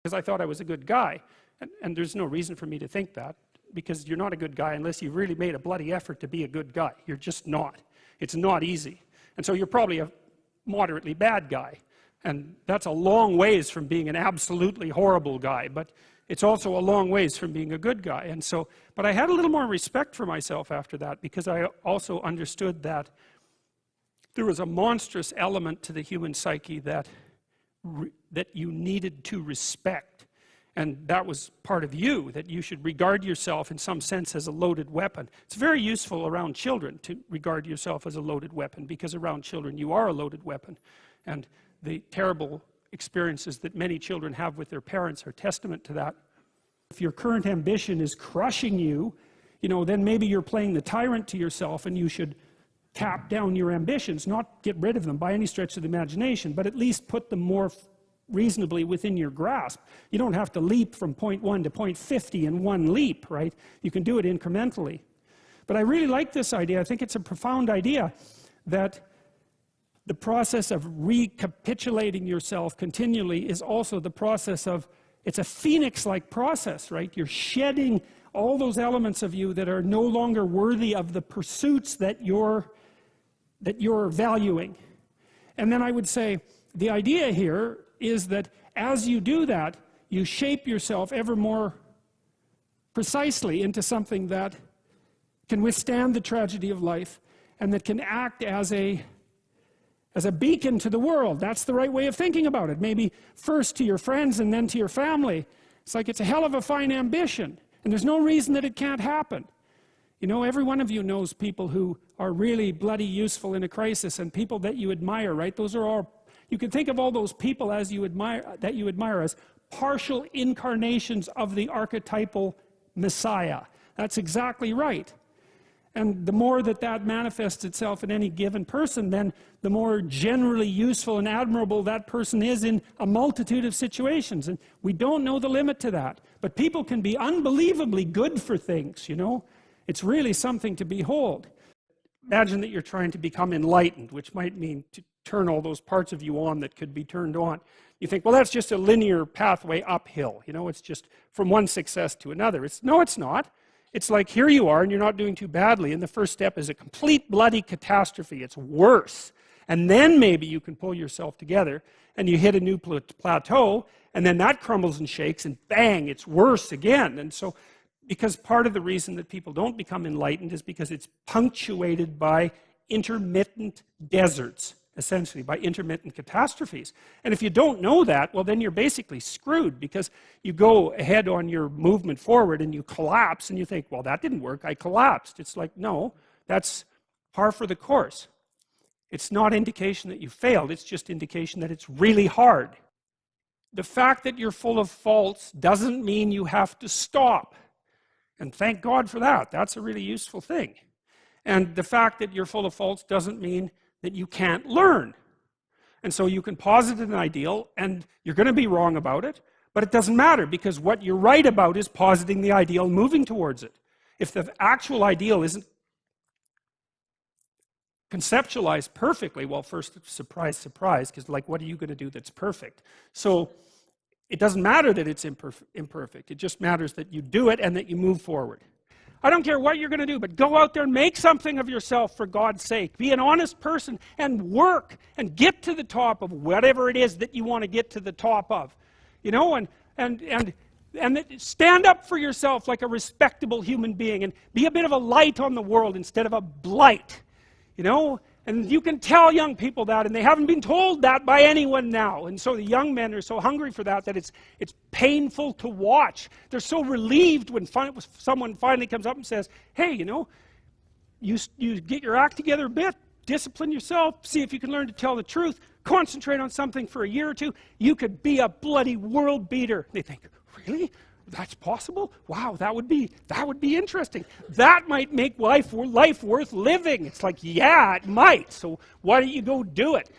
because I thought I was a good guy. And there's no reason for me to think that, because you're not a good guy unless you've really made a bloody effort to be a good guy. You're just not. It's not easy. And so you're probably a moderately bad guy. And that's a long ways from being an absolutely horrible guy, but it's also a long ways from being a good guy. And so, but I had a little more respect for myself after that, because I also understood that there was a monstrous element to the human psyche that you needed to respect. And that was part of you, that you should regard yourself in some sense as a loaded weapon. It's very useful around children to regard yourself as a loaded weapon, because around children you are a loaded weapon. And the terrible experiences that many children have with their parents are testament to that. If your current ambition is crushing you, then maybe you're playing the tyrant to yourself, and you should tap down your ambitions, not get rid of them by any stretch of the imagination, but at least put them more reasonably within your grasp. You don't have to leap from point 1 to point 50 in one leap, right? You can do it incrementally. But I really like this idea. I think it's a profound idea that the process of recapitulating yourself continually is also the process of, it's a phoenix-like process, right? You're shedding all those elements of you that are no longer worthy of the pursuits that you're valuing. And then I would say, the idea here is that as you do that, you shape yourself ever more precisely into something that can withstand the tragedy of life, and that can act as a beacon to the world. That's the right way of thinking about it. Maybe first to your friends and then to your family. It's like, it's a hell of a fine ambition, and there's no reason that it can't happen. Every one of you knows people who are really bloody useful in a crisis, and people that you admire, right? Those are all, you can think of all those people as you admire as partial incarnations of the archetypal Messiah. That's exactly right. And the more that manifests itself in any given person, then the more generally useful and admirable that person is in a multitude of situations. And we don't know the limit to that. But people can be unbelievably good for things, It's really something to behold. Imagine that you're trying to become enlightened, which might mean to turn all those parts of you on that could be turned on. You think, well, that's just a linear pathway uphill. It's just from one success to another. No, it's not. It's like, here you are, and you're not doing too badly, and the first step is a complete bloody catastrophe. It's worse. And then maybe you can pull yourself together, and you hit a new plateau, and then that crumbles and shakes, and bang, it's worse again. And so, because part of the reason that people don't become enlightened is because it's punctuated by intermittent deserts, essentially, by intermittent catastrophes. And if you don't know that, well, then you're basically screwed, because you go ahead on your movement forward and you collapse, and you think, well, that didn't work, I collapsed. It's like, no, that's par for the course. It's not indication that you failed, it's just indication that it's really hard. The fact that you're full of faults doesn't mean you have to stop. And thank God for that. That's a really useful thing. And the fact that you're full of faults doesn't mean that you can't learn. And so you can posit an ideal, and you're going to be wrong about it, but it doesn't matter, because what you're right about is positing the ideal and moving towards it. If the actual ideal isn't conceptualized perfectly, well, first, surprise, surprise, because like, what are you going to do that's perfect? So it doesn't matter that it's imperfect. It just matters that you do it and that you move forward. I don't care what you're going to do, but go out there and make something of yourself, for God's sake. Be an honest person and work and get to the top of whatever it is that you want to get to the top of. And stand up for yourself like a respectable human being, and be a bit of a light on the world instead of a blight. And you can tell young people that, and they haven't been told that by anyone now. And so the young men are so hungry for that it's painful to watch. They're so relieved when someone finally comes up and says, hey, you get your act together a bit, discipline yourself, see if you can learn to tell the truth, concentrate on something for a year or two, you could be a bloody world beater. They think, really? That's possible? Wow, that would be interesting. That might make life worth living. It's like, yeah, it might. So why don't you go do it?